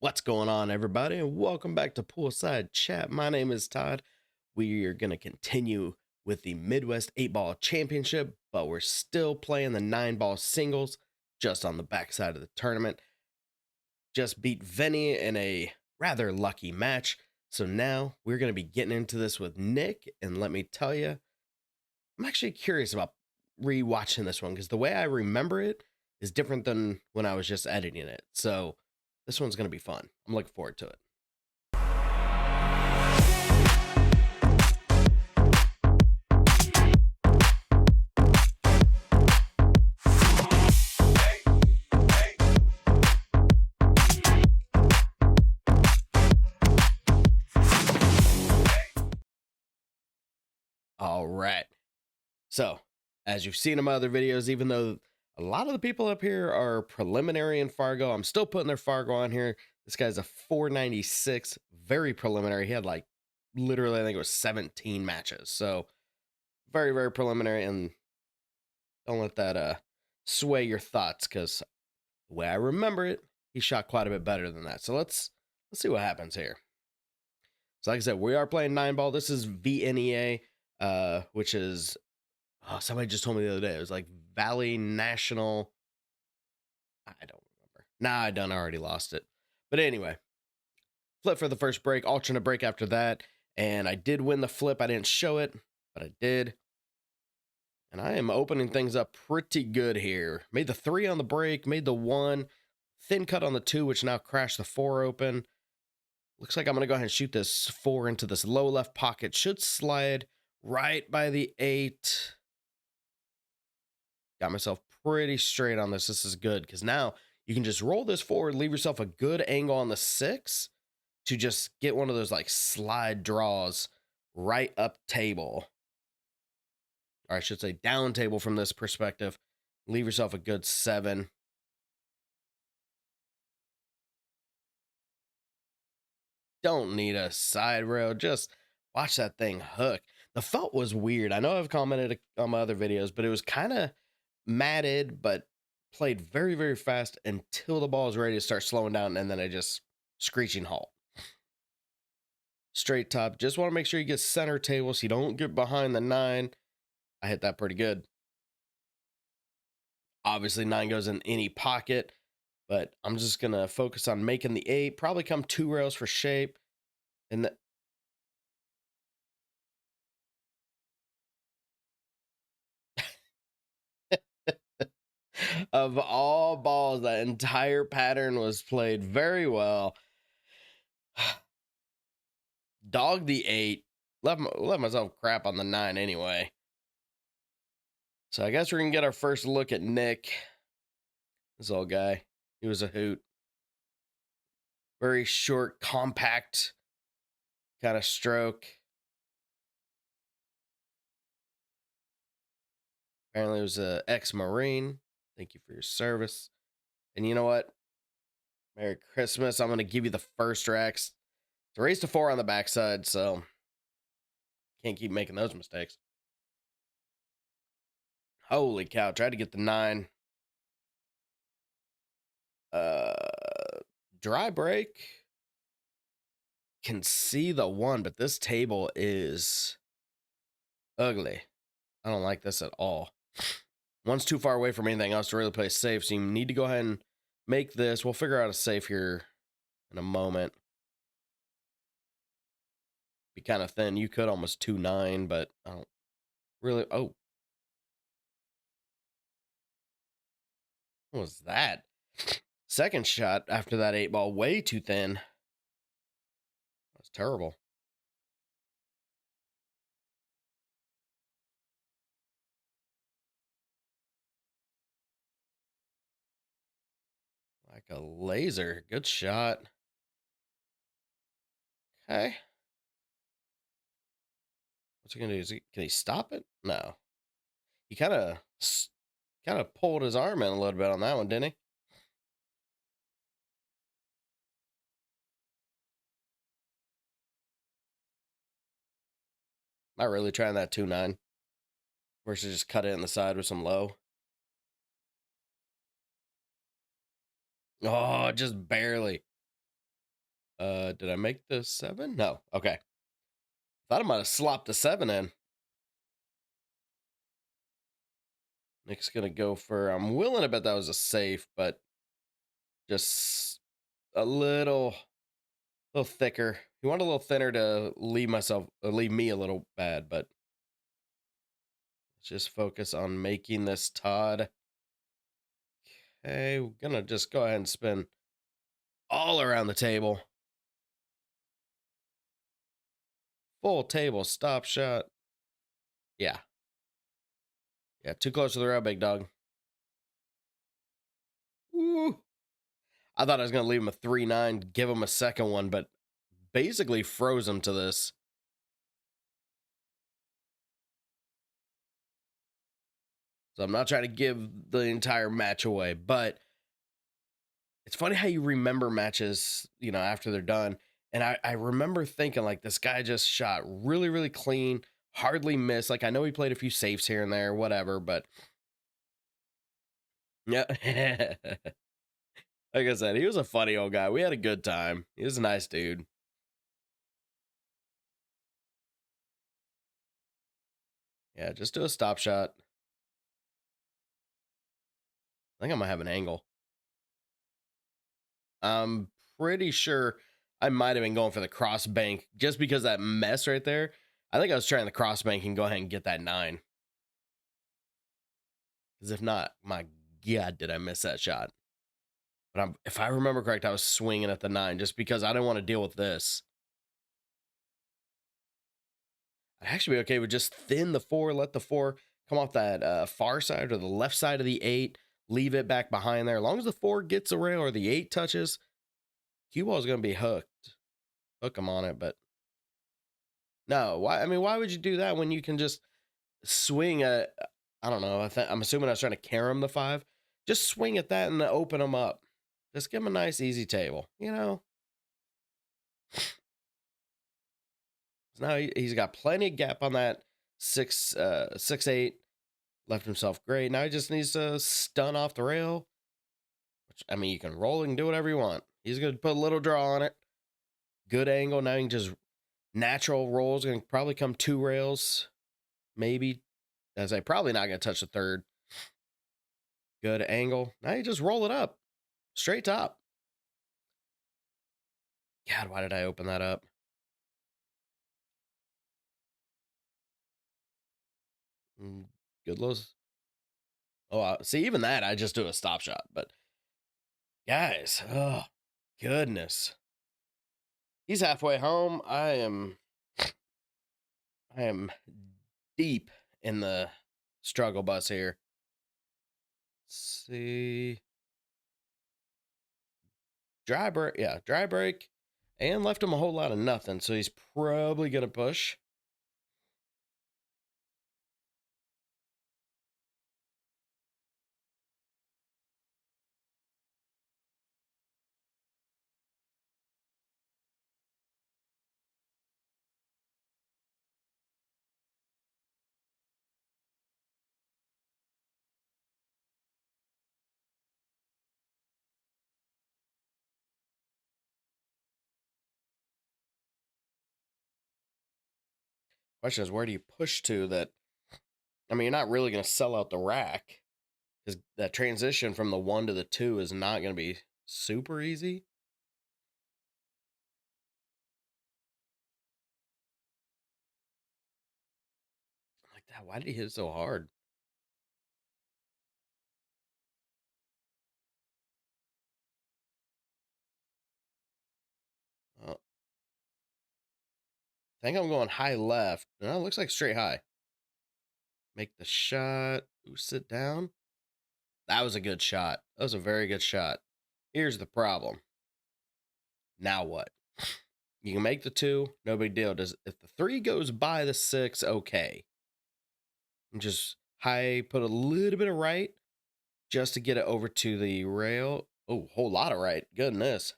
What's going on, everybody, and welcome back to Poolside Chat. My name is Todd. We are going to continue with the Midwest 8-Ball Championship, but we're still playing the 9-ball singles just on the backside of the tournament. Just beat Vinny in a rather lucky match. So now we're going to be getting into this with Nick, and let me tell you, I'm actually curious about rewatching this one because the way I remember it is different than when I was just editing it. So this one's going to be fun. I'm looking forward to it. All right. So, as you've seen in my other videos, even though a lot of the people up here are preliminary in Fargo, I'm still putting their Fargo on here. This guy's a 496, very preliminary. He had like literally, I think it was 17 matches. So, very, very preliminary. And don't let that sway your thoughts because the way I remember it, he shot quite a bit better than that. So, let's see what happens here. So, like I said, we are playing 9-ball. This is VNEA, which is somebody just told me the other day. It was like Valley National. I don't remember. Nah, I done. I already lost it. But anyway, flip for the first break, alternate break after that. And I did win the flip. I didn't show it, but I did. And I am opening things up pretty good here. Made the 3 on the break, made the 1. Thin cut on the 2, which now crashed the 4 open. Looks like I'm going to go ahead and shoot this 4 into this low left pocket. Should slide right by the 8. Got myself pretty straight on this. This is good because now you can just roll this forward, leave yourself a good angle on the 6 to just get one of those like slide draws right up table. Or I should say down table from this perspective. Leave yourself a good 7. Don't need a side rail. Just watch that thing hook. The felt was weird. I know I've commented on my other videos, but it was kind of matted, but played very, very fast until the ball is ready to start slowing down, and then I just screeching halt. Straight top. Just want to make sure you get center table so you don't get behind the 9. I hit that pretty good. Obviously, 9 goes in any pocket, but I'm just going to focus on making the 8. Probably come 2 rails for shape. And of all balls, that entire pattern was played very well. Dog the 8. Let myself crap on the 9 anyway. So I guess we're going to get our first look at Nick. This old guy. He was a hoot. Very short, compact kind of stroke. Apparently, it was an ex-Marine. Thank you for your service. And you know what? Merry Christmas. I'm going to give you the first racks. It's a race to 4 on the backside, so can't keep making those mistakes. Holy cow. Tried to get the 9. Dry break. Can see the 1, but this table is ugly. I don't like this at all. 1's too far away from anything else to really play safe, so you need to go ahead and make this. We'll figure out a safe here in a moment. Be kind of thin. You could almost 2-9, but I don't really. Oh. What was that? Second shot after that 8-ball, way too thin. That's terrible. Like a laser. Good shot. Okay. What's he gonna do? Can he stop it? No. He kind of pulled his arm in a little bit on that one, didn't he? Not really trying that 2-9 versus just cut it in the side with some low. Oh, just barely. Did I make the 7? No. Okay. Thought I might have slopped the 7 in. Nick's gonna go for. I'm willing to bet that was a safe, but just a little thicker. You want a little thinner to leave me a little bad, but let's just focus on making this Todd. Okay, we're gonna just go ahead and spin all around the table. Full table stop shot. Yeah. Yeah, too close to the rail, big dog. Woo. I thought I was gonna leave him a 3-9, give him a second one, but basically froze him to this. So I'm not trying to give the entire match away, but it's funny how you remember matches, after they're done. And I remember thinking, like, this guy just shot really, really clean, hardly missed. Like, I know he played a few safes here and there, whatever, but yeah. Like I said, he was a funny old guy. We had a good time. He was a nice dude. Yeah, just do a stop shot. I think I might have an angle. I'm pretty sure I might have been going for the cross bank just because that mess right there. I think I was trying the cross bank and go ahead and get that 9. Because if not, my God, did I miss that shot? But if I remember correct, I was swinging at the 9 just because I didn't want to deal with this. I'd actually be okay with just thin the 4, let the 4 come off that far side or the left side of the 8, leave it back behind there. As long as the 4 gets a rail or the 8 touches, cue ball is going to be hooked. Hook them on it, but no. Why? I mean, why would you do that when you can just swing at? I don't know. I'm assuming I was trying to carry him the 5. Just swing at that and open them up. Just give him a nice easy table. So now he's got plenty of gap on that 6-8. Left himself great. Now he just needs to stun off the rail. Which, I mean, you can roll and do whatever you want. He's going to put a little draw on it. Good angle. Now you can just natural rolls. Going to probably come 2 rails. Maybe. As I probably not going to touch the 3rd. Good angle. Now you just roll it up. Straight top. God, why did I open that up? Good lows. Oh, see, even that, I just do a stop shot. But guys, oh, goodness. He's halfway home. I am deep in the struggle bus here. Let's see. Dry break. Yeah, dry break. And left him a whole lot of nothing. So he's probably going to push. Question is, where do you push to that? I mean, you're not really going to sell out the rack. Because that transition from the 1 to the 2 is not going to be super easy. Like that, why did he hit it so hard? I think I'm going high left. No, it looks like straight high. Make the shot. Ooh, sit down. That was a good shot. That was a very good shot. Here's the problem. Now what? You can make the 2, no big deal. If the 3 goes by the 6, okay. And just put a little bit of right just to get it over to the rail. Oh, whole lot of right. Goodness.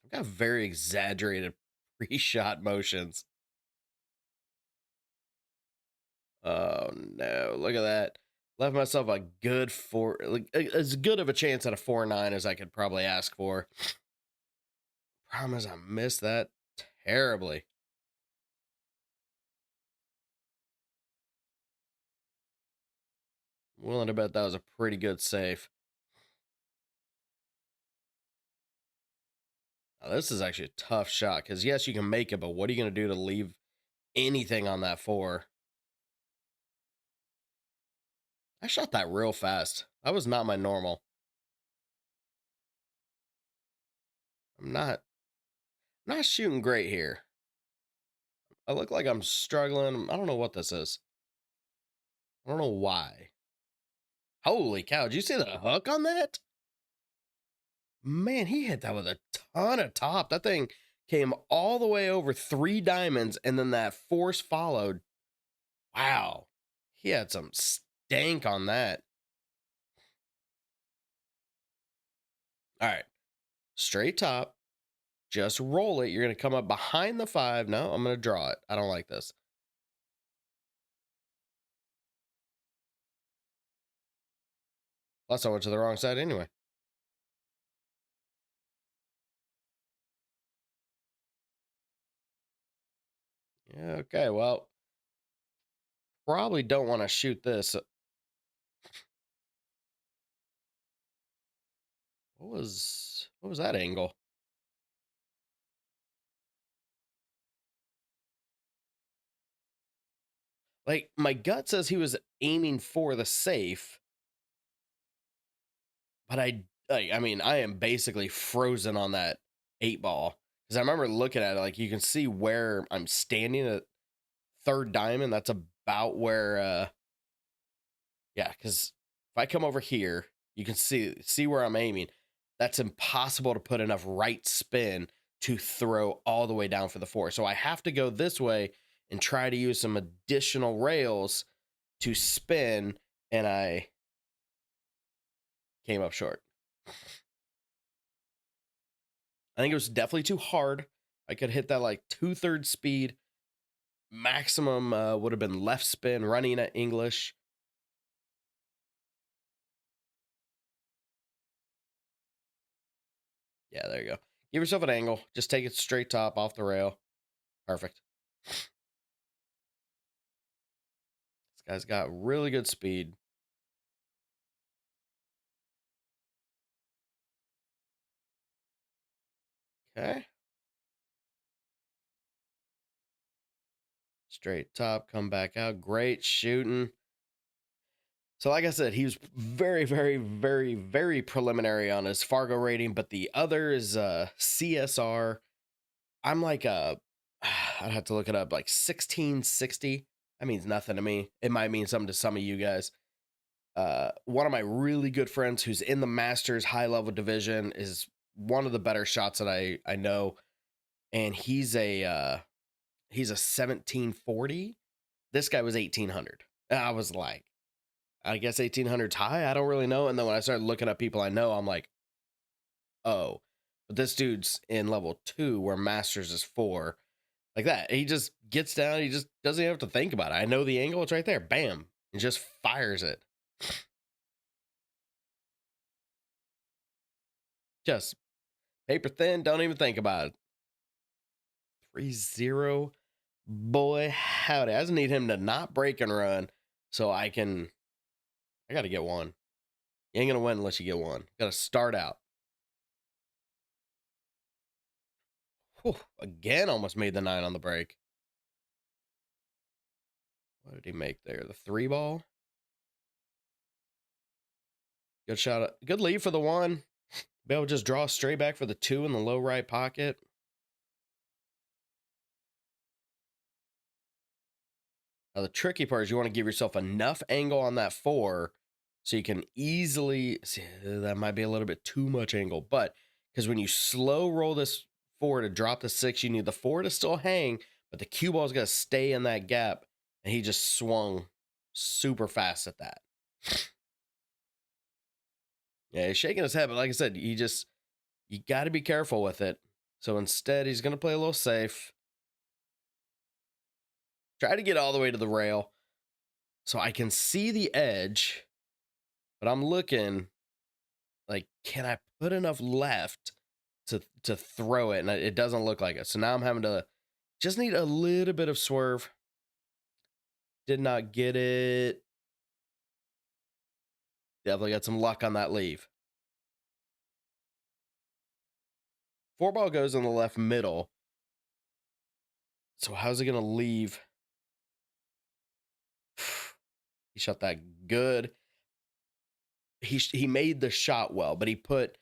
I've got very exaggerated pre-shot motions. Oh no, look at that. Left myself a good four, like as good of a chance at a 4-9 as I could probably ask for. Promise I missed that terribly. Willing to bet that was a pretty good save. Now, this is actually a tough shot because, yes, you can make it, but what are you going to do to leave anything on that 4? I shot that real fast. That was not my normal. I'm not shooting great here. I look like I'm struggling. I don't know what this is. I don't know why. Holy cow, did you see the hook on that? Man, he hit that with a ton of top. That thing came all the way over 3 diamonds, and then that force followed. Wow. He had some stank on that. All right. Straight top. Just roll it. You're going to come up behind the 5. No, I'm going to draw it. I don't like this. Plus, I went to the wrong side anyway. Yeah, okay, well, probably don't want to shoot this. What was that angle? Like, my gut says he was aiming for the safe, but I mean, I am basically frozen on that 8 ball because I remember looking at it. Like, you can see where I'm standing at 3rd diamond. That's about where yeah, because if I come over here, you can see where I'm aiming. That's impossible to put enough right spin to throw all the way down for the 4. So I have to go this way and try to use some additional rails to spin, and I came up short. I think it was definitely too hard. I could hit that like 2/3 speed. Maximum would have been left spin running at English. Yeah, there you go. Give yourself an angle. Just take it straight top off the rail. Perfect. This guy's got really good speed. Okay. Straight top, come back out. Great shooting. So, like I said, he was very, very, very, very preliminary on his Fargo rating, but the other is CSR. I'm like I'd have to look it up, like 1660. That means nothing to me. It might mean something to some of you guys. One of my really good friends who's in the Masters high level division is one of the better shots that I know, and he's a 1740. This guy was 1800. I was like, I guess 1800's high. I don't really know. And then when I started looking up people I know, I'm like, oh, but this dude's in level 2 where Masters is 4. Like that. He just gets down. He just doesn't even have to think about it. I know the angle. It's right there. Bam. And just fires it. Just paper thin. Don't even think about it. 3-0. Boy, howdy. I just need him to not break and run so I got to get one. You ain't going to win unless you get one. Got to start out. Whew, again, almost made the 9 on the break. What did he make there? The 3 ball? Good shot. Good lead for the 1. Be able to just draw straight back for the 2 in the low right pocket. Now, the tricky part is you want to give yourself enough angle on that 4 so you can easily see that might be a little bit too much angle, but because when you slow roll this 4 to drop the 6, you need the 4 to still hang, but the cue ball is going to stay in that gap. And he just swung super fast at that. Yeah, he's shaking his head, but like I said, you got to be careful with it. So instead, he's going to play a little safe. Try to get all the way to the rail so I can see the edge but I'm looking like, can I put enough left to throw it? And it doesn't look like it. So now I'm having to just need a little bit of swerve. Did not get it. Definitely got some luck on that leave. 4 ball goes in the left middle. So how's it going to leave? He shot that good. He made the shot well, but he put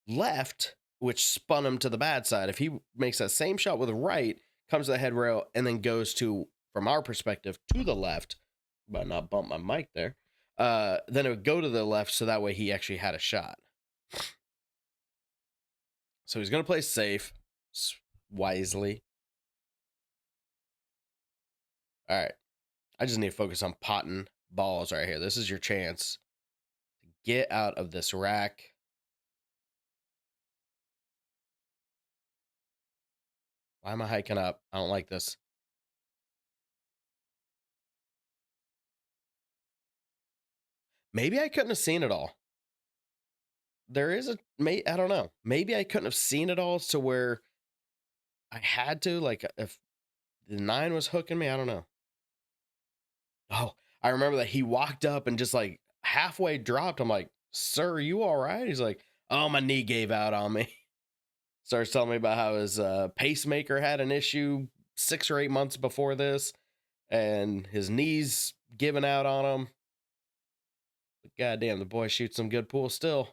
left, which spun him to the bad side. If he makes that same shot with right, comes to the head rail, and then goes to, from our perspective, to the left, but not bump my mic there, then it would go to the left, so that way he actually had a shot. So he's going to play safe, wisely. All right. I just need to focus on potting balls right here. This is your chance to get out of this rack. Why am I hiking up? I don't like this. Maybe I couldn't have seen it all. There is I don't know. Maybe I couldn't have seen it all to where I had to, like, if the 9 was hooking me, I don't know. Oh, I remember that he walked up and just like halfway dropped. I'm like, sir, are you all right? He's like, oh, my knee gave out on me. Starts telling me about how his pacemaker had an issue 6 or 8 months before this, and his knees giving out on him. But goddamn, the boy shoots some good pool still.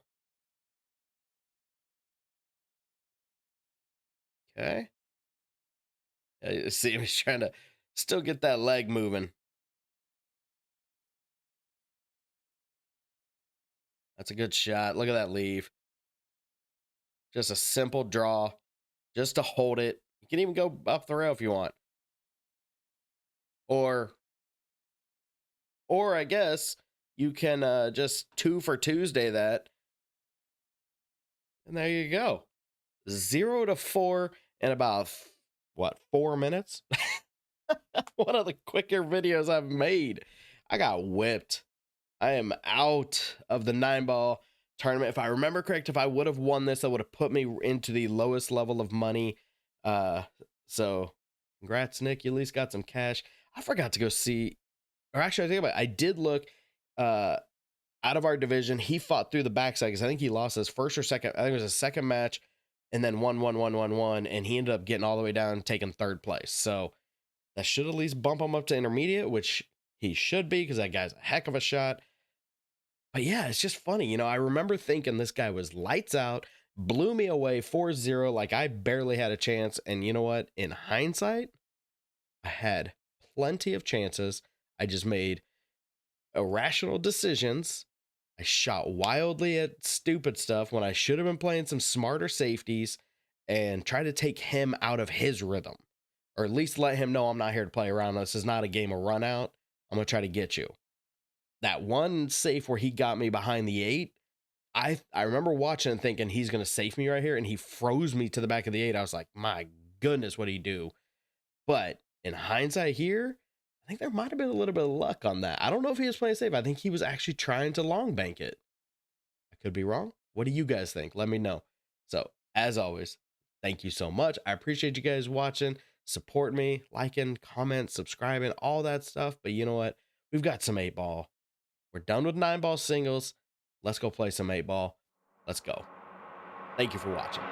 Okay. You see him, he's trying to still get that leg moving. That's a good shot. Look at that leave. Just a simple draw, just to hold it. You can even go up the rail if you want. Or I guess you can just 2 for Tuesday that. And there you go. 0 to 4 in about, what, 4 minutes? One of the quicker videos I've made. I got whipped. I am out of the 9-ball tournament. If I remember correct, if I would have won this, that would have put me into the lowest level of money. So congrats, Nick. You at least got some cash. I forgot to go see, or actually, I think about it. I did look out of our division. He fought through the backside because I think he lost his first or second. I think it was his second match, and then won, and he ended up getting all the way down, taking 3rd place. So that should at least bump him up to intermediate, which he should be because that guy's a heck of a shot. But yeah, it's just funny. You know, I remember thinking this guy was lights out, blew me away 4-0, like I barely had a chance. And you know what? In hindsight, I had plenty of chances. I just made irrational decisions. I shot wildly at stupid stuff when I should have been playing some smarter safeties and try to take him out of his rhythm, or at least let him know I'm not here to play around. This is not a game of run out. I'm going to try to get you. That one safe where he got me behind the 8, I remember watching and thinking he's going to safe me right here, and he froze me to the back of the 8. I was like, my goodness, what did he do? But in hindsight here, I think there might have been a little bit of luck on that. I don't know if he was playing safe. I think he was actually trying to long bank it. I could be wrong. What do you guys think? Let me know. So, as always, thank you so much. I appreciate you guys watching. Support me, liking, comment, subscribing, all that stuff. But you know what? We've got some 8-ball. We're done with 9-ball singles. Let's go play some 8-ball. Let's go. Thank you for watching.